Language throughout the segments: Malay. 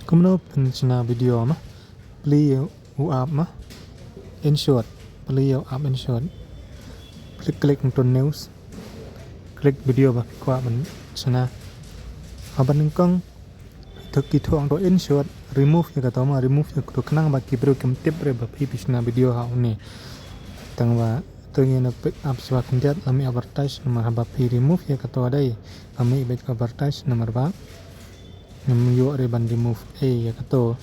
Kumno penchina video mah beli up mah in short beli up in short klik untuk news klik video bah kuat ben china aban kong thực kỹ thuật untuk in short remove ya kata mah remove ya kudu kenang bagi bro kem tip re bah pisna video hau ni tangwa ternyata pick up sebab kenjat kami advertise nomor haba remove ya kata adai kami baik advertise nomor ba Namyo reban remove ya kato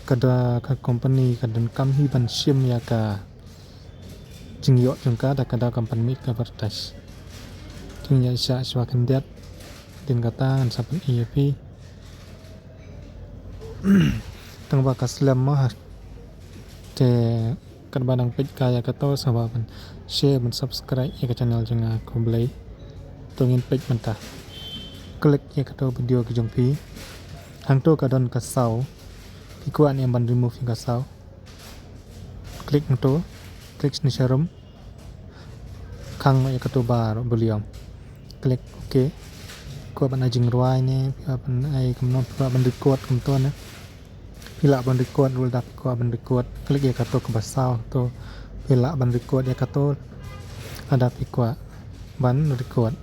kada ka company kada kami ban sim ya ka jingyo jengka da kada company ka advertise jingya isa swakan dat din kata sapan EFP tang ba kaslam mah te kad badang page kaya kato sababan share dan subscribe ya ka channel jenga ko blai tongin page mentah klik ya kato video ke jongpi hang to kadon ka sau pikuan yang ban remove ka sau klik to klik ni sharum kang ya kato bar beliau klik ok ko ban ajing ruai ne ban ai kamno ban record kum to na pila ban record rul dap ko ban record klik ya kato ka sau to pila ban record ya kato ada pikwa ban record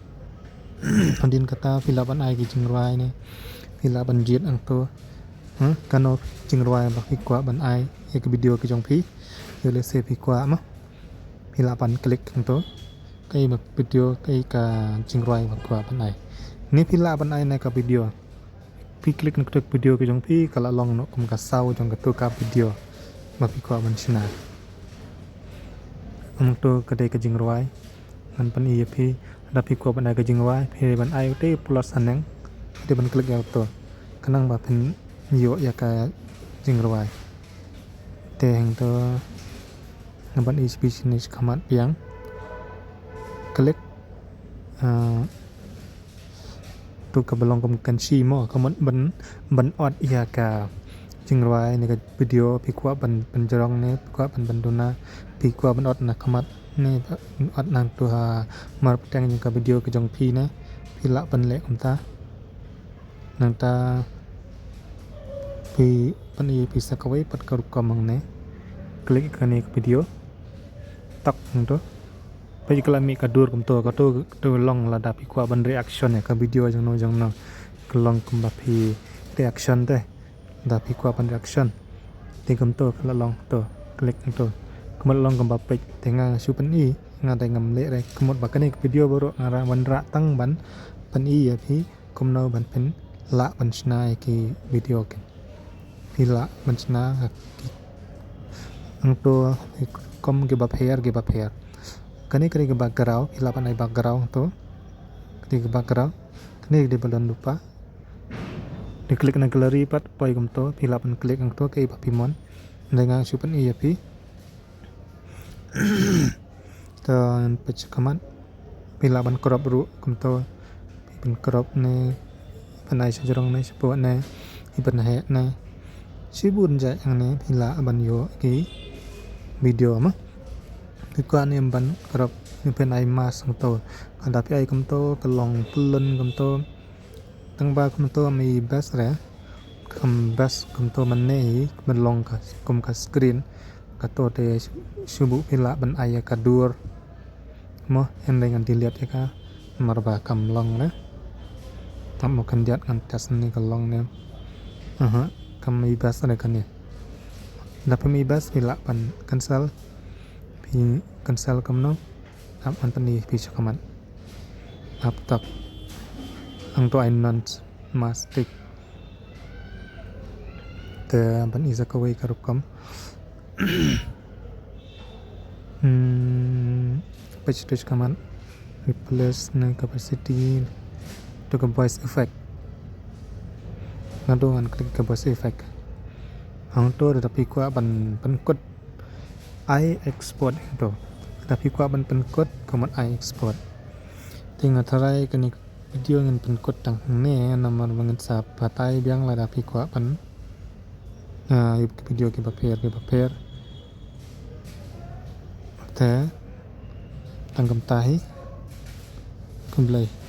Andin kata pila ban ai ki jingruai ne pila ban jiet ang to kano jingruai ba pikwa ban ai ek video ki jong pi yo le se pikwa ma pila ban klik ang to kai ba video kai ka jingruai ba kwa ban ai ni pila ban ai na ka video pi klik nak tek video ki jong pi kala long no kum ka sau jong ka to ka video ba pikwa ban china ang to ka dei ka jingruai man pan EFP ada pikwa ban ai ka jingruai phe ban ai te plus aneng dia ban klik ya to kanang ba pen yo ya ka jingruai te hang to naban business kamat piang klik tu ka belong kum kan si mo kamat ban ot ya ka jingruai ni ka video pikwa ban penjerong ne pikwa ban banduna pikwa ban ot na kamat ne ot nang tu ha mar petang ka video ke jong pi na pila ban le kum ta nang ta pi pan i pi sakawai pat ka rukamang ne klik ka ne video tak to pai kala mi ka dur kum to ka to long la da pi kwa ban reaction ya ka video jang no kelong kum ba pi reaction te da pi kwa ban reaction te kum to kala long to klik to kum long kum ba pe tenga su pan i nga dai ngam le re kum ba ka ne video boro ngara ban ra tang ban pan i ya pi kum no ban pen la ban snai ki video ke pila ban sna ang to kom ke ba phair kani kari ke background pila ban ai background to kani ke background kani de balon lupa di klik na gallery pat poi kum to pila ban klik ang to ke ba pimon dengan super EFP dan page kaman pila ban crop ru kum to ban crop ne panai sajrong ne support ne iban he ne sibun ja ang ne pila ban yo ki video ma pikwan em ban krop ni penai mas ng to kada pi ai kum to kalong pulun kum to tang ba kum to mi bas re kum bas kum to man ne man long ka kum ka screen ka to te subu pila ban ai ka dur mo en dengan dilihat ya ka marba kam long ne tam mo kan diat kan tes ni kalong ne kami bas ada kan ya dapat mi bas pila pan cancel pi cancel kamno ap antani pi chakaman ap tak ang to non mastik te ban isa kawai karukam page to chakaman replace na capacity to ke voice effect ngadongan klik ke voice effect hang to tapi kwa ban penkut I export to tapi kwa ban penkut komat I export tinggal tarai kini video ngin penkut tang ne nomor banget sa patai biang la tapi kwa ban video ke paper te tanggam tahi kumblai